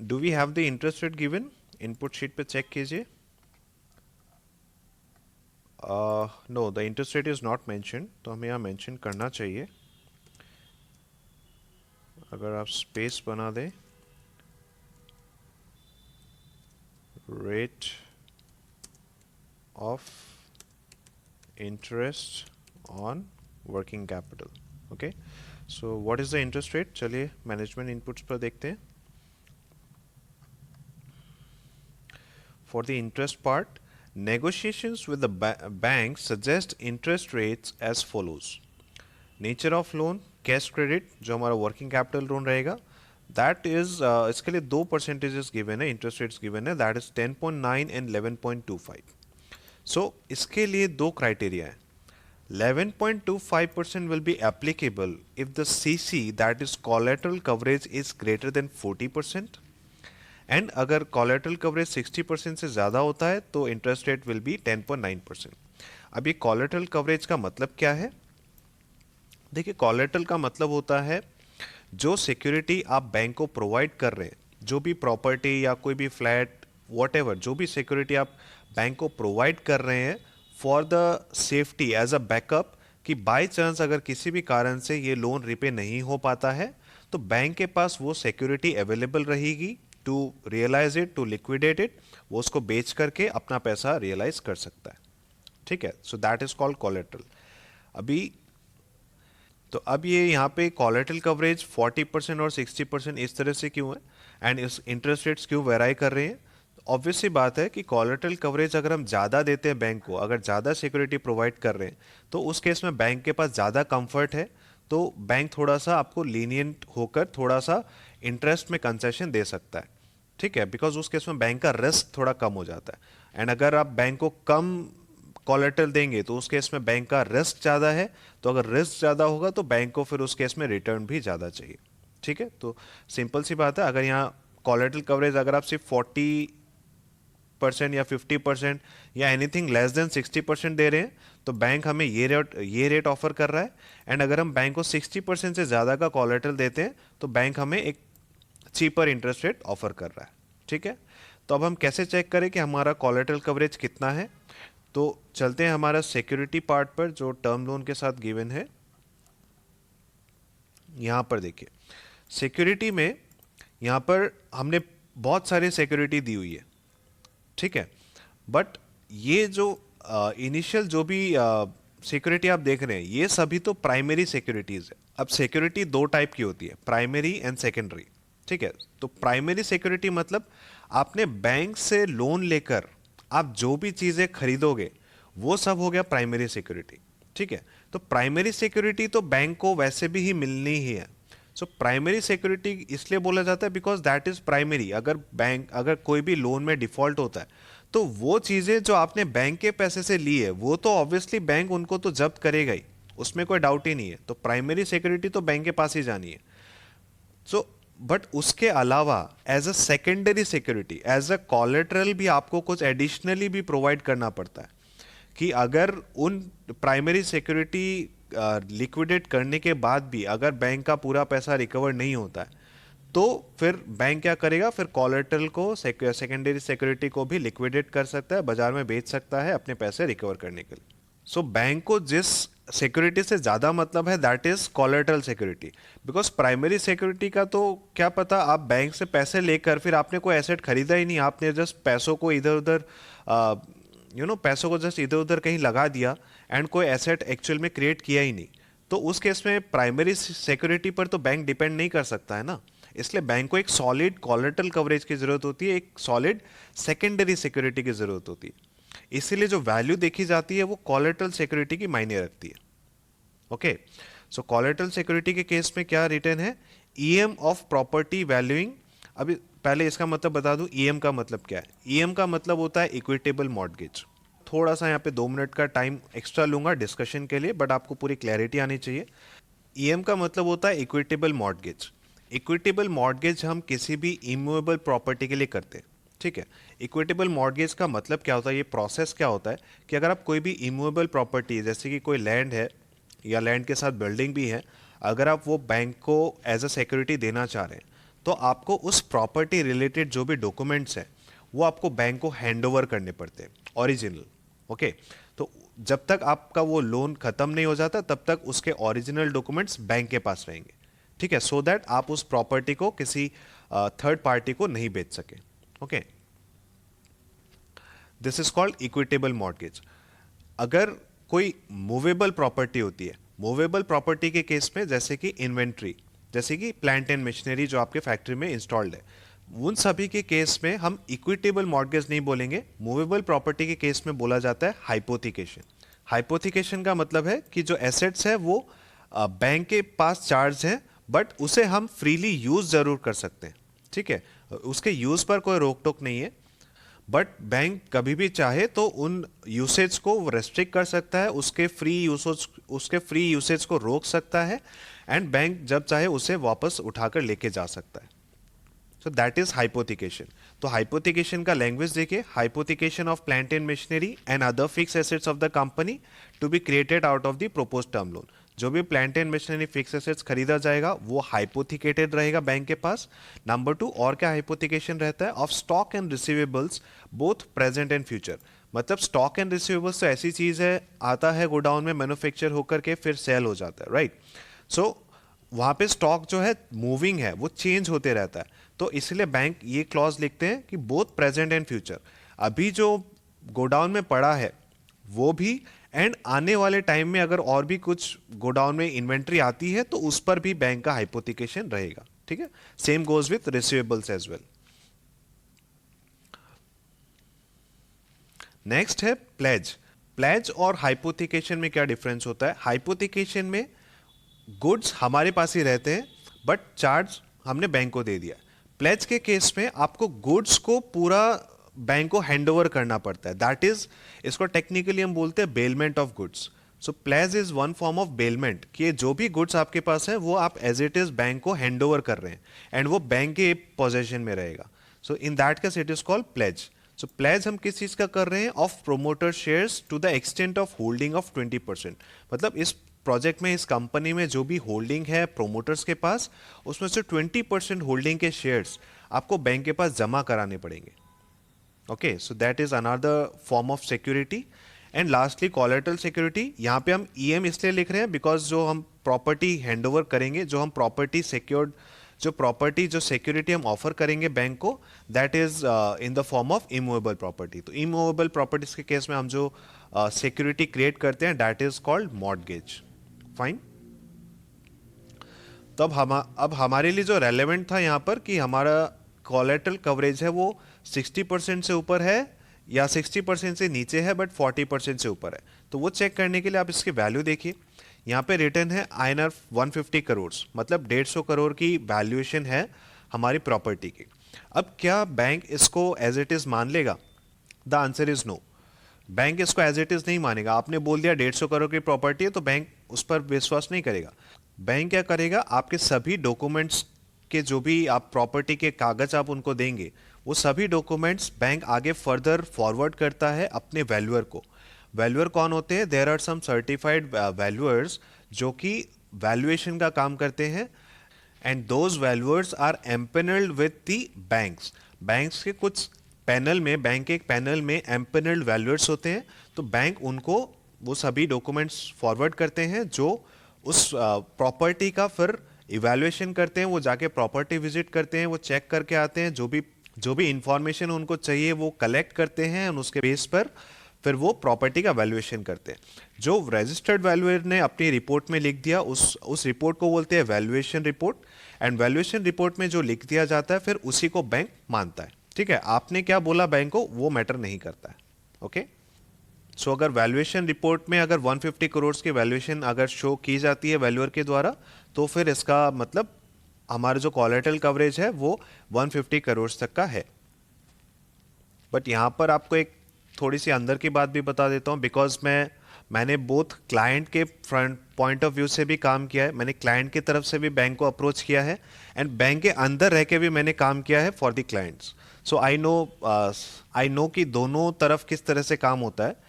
Do we have the interest rate given? Input sheet पे check कीजिए. No, the interest rate is not mention, तो हमें यहाँ mention करना चाहिए. अगर आप स्पेस बना दें, rate of interest on working capital. Okay, so what is the interest rate? चलिए मैनेजमेंट इनपुट्स पर देखते हैं. For the interest part, negotiations with the bank suggest interest rates as follows. Nature of loan, cash credit, जो हमारा working capital loan रहेगा, that is इसके लिए दो percentages given है, interest rates given है, that is 10.9 and 11.25. So इसके लिए दो criteria है. 11.25% will be applicable if the CC, that is collateral coverage, is greater than 40%. And अगर कोलेटरल कवरेज 60% से ज़्यादा होता है तो इंटरेस्ट रेट विल बी 10.9%. अब ये कोलेटरल कवरेज का मतलब क्या है? देखिए, कोलेटरल का मतलब होता है जो सिक्योरिटी आप बैंक को प्रोवाइड कर रहे हैं, जो भी प्रॉपर्टी या कोई भी फ्लैट वॉटेवर, जो भी सिक्योरिटी आप बैंक को प्रोवाइड कर रहे हैं for the safety as a backup, कि बाय चांस अगर किसी भी कारण से ये लोन रिपे नहीं हो पाता है तो बैंक के पास वो सिक्योरिटी अवेलेबल रहेगी to realise it, to liquidate it, वो उसको बेच करके अपना पैसा रियलाइज कर सकता है. ठीक है, so that is called collateral. अभी तो अब ये यहाँ पे कोलेटरल कवरेज 40% और 60% इस तरह से क्यों है, एंड इस इंटरेस्ट रेट्स क्यों वेराई कर रहे हैं? ऑब्वियस सी बात है कि कोलेटरल कवरेज अगर हम ज़्यादा देते हैं बैंक को, अगर ज़्यादा सिक्योरिटी प्रोवाइड कर रहे हैं, तो उस केस में बैंक के पास ज़्यादा कंफर्ट है, तो बैंक थोड़ा सा आपको लीनियंट होकर थोड़ा सा इंटरेस्ट में कंसेशन दे सकता है. ठीक है, बिकॉज उस केस में बैंक का रिस्क थोड़ा कम हो जाता है. एंड अगर आप बैंक को कम कोलेटरल देंगे तो उस केस में बैंक का रिस्क ज़्यादा है, तो अगर रिस्क ज़्यादा होगा तो बैंक को फिर उस केस में रिटर्न भी ज़्यादा चाहिए. ठीक है, तो सिंपल सी बात है, अगर यहाँ कोलेटरल कवरेज अगर आप सिर्फ 40% या 50% या एनीथिंग लेस देन 60% दे रहे हैं तो बैंक हमें ये रेट ऑफर कर रहा है. एंड अगर हम बैंक को 60% से ज़्यादा का कोलेटरल देते हैं तो बैंक हमें एक चीपर इंटरेस्ट रेट ऑफर कर रहा है. ठीक है, तो अब हम कैसे चेक करें कि हमारा कोलेटरल कवरेज कितना है? तो चलते हैं हमारा सिक्योरिटी पार्ट पर जो टर्म लोन के साथ गिवन है. यहां पर देखिए, सिक्योरिटी में यहां पर हमने बहुत सारी सिक्योरिटी दी हुई है. ठीक है, बट ये जो इनिशियल जो भी सिक्योरिटी आप देख रहे हैं ये सभी तो प्राइमरी सिक्योरिटीज है. अब सिक्योरिटी दो टाइप की होती है, प्राइमरी एंड सेकेंडरी. ठीक है, तो प्राइमरी सिक्योरिटी मतलब आपने बैंक से लोन लेकर आप जो भी चीजें खरीदोगे वो सब हो गया प्राइमरी सिक्योरिटी. ठीक है, तो प्राइमरी सिक्योरिटी तो बैंक को वैसे भी ही मिलनी ही है. सो प्राइमरी सिक्योरिटी इसलिए बोला जाता है बिकॉज दैट इज प्राइमरी. अगर कोई भी लोन में डिफॉल्ट होता है तो वो चीजें जो आपने बैंक के पैसे से ली है वो तो ऑब्वियसली बैंक उनको तो जब्त करेगा ही, उसमें कोई डाउट ही नहीं है. तो प्राइमरी सिक्योरिटी तो बैंक के पास ही जानी है. सो बट उसके अलावा as a secondary security, as a collateral भी आपको कुछ एडिशनली भी प्रोवाइड करना पड़ता है. कि अगर उन प्राइमरी सिक्योरिटी लिक्विडेट करने के बाद भी अगर बैंक का पूरा पैसा रिकवर नहीं होता है तो फिर बैंक क्या करेगा, फिर कोलेटरल को सेकेंडरी सिक्योरिटी को भी लिक्विडेट कर सकता है, बाजार में बेच सकता है अपने पैसे रिकवर करने के लिए. सो बैंक को जिस सिक्योरिटी से ज़्यादा मतलब है that is collateral security. Because primary security का तो क्या पता, आप बैंक से पैसे लेकर फिर आपने कोई एसेट खरीदा ही नहीं, आपने जस्ट पैसों को इधर उधर पैसों को जस्ट इधर उधर कहीं लगा दिया एंड कोई एसेट एक्चुअल में क्रिएट किया ही नहीं. तो उस केस में प्राइमरी सिक्योरिटी पर तो बैंक डिपेंड नहीं कर सकता है ना. इसलिए बैंक को एक सॉलिड कोलेटरल कवरेज की जरूरत होती है, एक सॉलिड सेकेंडरी सिक्योरिटी की जरूरत होती है. इसीलिए जो वैल्यू देखी जाती है वो कोलेटरल सिक्योरिटी की मायने रखती है. ओके, सो कोलेटरल सिक्योरिटी के केस में क्या रिटर्न है, ईएम ऑफ प्रॉपर्टी वैल्यूइंग. अभी पहले इसका मतलब बता दूं, ईएम का मतलब क्या है. ईएम का मतलब होता है इक्विटेबल मॉर्गेज. थोड़ा सा यहाँ पे 2 मिनट का टाइम एक्स्ट्रा लूंगा डिस्कशन के लिए, बट आपको पूरी क्लैरिटी आनी चाहिए. ईएम का मतलब होता है इक्विटेबल मॉर्गेज. इक्विटेबल मॉर्गेज हम किसी भी इमूवेबल प्रॉपर्टी के लिए करते हैं. ठीक है, इक्विटेबल मॉर्गेज का मतलब क्या होता है, ये प्रोसेस क्या होता है कि अगर आप कोई भी इमूवेबल प्रॉपर्टी जैसे कि कोई लैंड है या लैंड के साथ बिल्डिंग भी है, अगर आप वो बैंक को एज अ सिक्योरिटी देना चाह रहे हैं तो आपको उस प्रॉपर्टी रिलेटेड जो भी डॉक्यूमेंट्स हैं वो आपको बैंक को हैंड ओवर करने पड़ते हैं, ओरिजिनल। ओके, तो जब तक आपका वो लोन खत्म नहीं हो जाता तब तक उसके ओरिजिनल डॉक्यूमेंट्स बैंक के पास रहेंगे, ठीक है, सो दैट आप उस प्रॉपर्टी को किसी थर्ड पार्टी को नहीं बेच सके। Okay, this is called equitable mortgage. अगर कोई मूवेबल प्रॉपर्टी होती है, मूवेबल प्रॉपर्टी के केस में जैसे कि इन्वेंट्री, जैसे कि प्लांट एंड मशीनरी जो आपके फैक्ट्री में इंस्टॉल्ड है, उन सभी के केस में हम इक्विटेबल मॉर्गेज नहीं बोलेंगे। मूवेबल प्रॉपर्टी के केस में बोला जाता है हाइपोथिकेशन। हाइपोथिकेशन का मतलब है कि जो एसेट्स है वो बैंक के पास चार्ज है, बट उसे हम फ्रीली यूज जरूर कर सकते हैं, ठीक है, उसके यूज पर कोई रोक टोक नहीं है, बट बैंक कभी भी चाहे तो उन यूसेज को रेस्ट्रिक्ट कर सकता है, उसके फ्री यूसेज को रोक सकता है, एंड बैंक जब चाहे उसे वापस उठाकर लेके जा सकता है। So that is hypothecation. तो हाइपोथिकेशन का लैंग्वेज देखिए, hypothecation of plant and machinery and other fix assets of the company to be created out of the propose term loan. जो भी plant and machinery fix assets खरीदा जाएगा वो हाइपोथिकेटेड रहेगा bank के पास। नंबर 2, और क्या हाइपोथिकेशन रहता है, of stock and receivables both present and future. मतलब स्टॉक एंड रिसीवेबल्स तो ऐसी चीज है, आता है गोडाउन में मैन्युफैक्चर होकर के फिर सेल हो जाता है, राइट। सो वहां पे स्टॉक जो है मूविंग है, वो चेंज होते रहता है, तो इसलिए बैंक ये क्लॉज लिखते हैं कि बोथ प्रेजेंट एंड फ्यूचर, अभी जो गोडाउन में पड़ा है वो भी, एंड आने वाले टाइम में अगर और भी कुछ गोडाउन में इन्वेंट्री आती है तो उस पर भी बैंक का हाइपोथिकेशन रहेगा, ठीक है। Same goes with receivables as well. Next है प्लेज। प्लेज और हाइपोथिकेशन में क्या डिफरेंस होता है? हाइपोथिकेशन में गुड्स हमारे पास ही रहते हैं बट चार्ज हमने बैंक को दे दिया। प्लेज के केस में आपको गुड्स को पूरा बैंक को हैंड ओवर करना पड़ता है, दैट इज, इसको टेक्निकली हम बोलते हैं bailment of goods. So pledge is one form of bailment, कि जो भी गुड्स आपके पास है वो आप एज इट इज बैंक को हैंड ओवर कर रहे हैं एंड वो बैंक के पोजेशन में रहेगा। So in that case it is called pledge. So pledge हम किस चीज का कर रहे हैं? Of promoter shares to the extent of holding of 20%। मतलब इस प्रोजेक्ट में, इस कंपनी में जो भी होल्डिंग है प्रोमोटर्स के पास, उसमें से 20% होल्डिंग के शेयर्स आपको बैंक के पास जमा कराने पड़ेंगे। Okay, so that is another form of security. And lastly collateral security. यहाँ पे हम ईएम इसलिए लिख रहे हैं बिकॉज जो हम प्रॉपर्टी हैंडओवर करेंगे, जो हम प्रॉपर्टी सिक्योर्ड, जो सिक्योरिटी हम ऑफर करेंगे बैंक को, that is in the form of immovable property. तो इमूवेबल प्रॉपर्टीज के केस में हम जो सिक्योरिटी क्रिएट करते हैं that is called mortgage. Fine. तो अब हमारे लिए जो रेलेवेंट था यहाँ पर कि हमारा कोलैटरल कवरेज है वो 60% से ऊपर है या 60% से नीचे है बट 40% से ऊपर है। तो वो चेक करने के लिए आप इसकी वैल्यू देखिए, यहाँ पे रिटर्न है INR 150 करोड़, मतलब 150 करोड़ की वैल्यूएशन है हमारी प्रॉपर्टी की। अब क्या बैंक इसको एज इट इज मान लेगा? The answer is no. Bank इसको एज इट इज नहीं मानेगा। आपने बोल दिया 150 करोड़ की प्रॉपर्टी है तो बैंक उस पर विश्वास नहीं करेगा। बैंक क्या करेगा? आपके सभी डॉक्यूमेंट्स के, जो भी आप प्रॉपर्टी के कागज आप उनको देंगे, वो सभी डॉक्यूमेंट्स बैंक आगे फर्दर फॉरवर्ड करता है अपने वैल्यूअर को। वैल्यूअर कौन होते हैं? There are some certified valuers जो कि वैल्यूएशन का काम करते हैं, and those valuers are empanelled with the banks. Banks के कुछ पैनल में, बैंक के एक पैनल में एम्पेनल्ड वैल्यूअर्स होते हैं, तो बैंक उनको वो सभी डॉक्यूमेंट्स फॉरवर्ड करते हैं जो उस प्रॉपर्टी का फिर इवैल्यूएशन करते हैं। वो जाके प्रॉपर्टी विजिट करते हैं, वो चेक करके आते हैं, जो भी इंफॉर्मेशन उनको चाहिए वो कलेक्ट करते हैं, और उसके बेस पर फिर वो प्रॉपर्टी का वैल्यूएशन करते हैं। जो रजिस्टर्ड वैल्यूअर ने अपनी रिपोर्ट में लिख दिया, उस रिपोर्ट को बोलते हैं valuation report. And valuation report में जो लिख दिया जाता है फिर उसी को बैंक मानता है। ठीक है, आपने क्या बोला बैंक को वो मैटर नहीं करता है। ओके, सो अगर वैल्यूएशन रिपोर्ट में अगर 150 करोड़ की वैल्यूएशन अगर शो की जाती है वैल्यूअर के द्वारा, तो फिर इसका मतलब हमारा जो कोलैटरल कवरेज है वो 150 करोड़ तक का है। बट यहां पर आपको एक थोड़ी सी अंदर की बात भी बता देता हूं, बिकॉज मैंने बोथ क्लाइंट के फ्रंट पॉइंट ऑफ व्यू से भी काम किया है, मैंने क्लाइंट की तरफ से भी बैंक को अप्रोच किया है, एंड बैंक के अंदर रह के भी मैंने काम किया है for the clients. So I know कि दोनों तरफ किस तरह से काम होता है।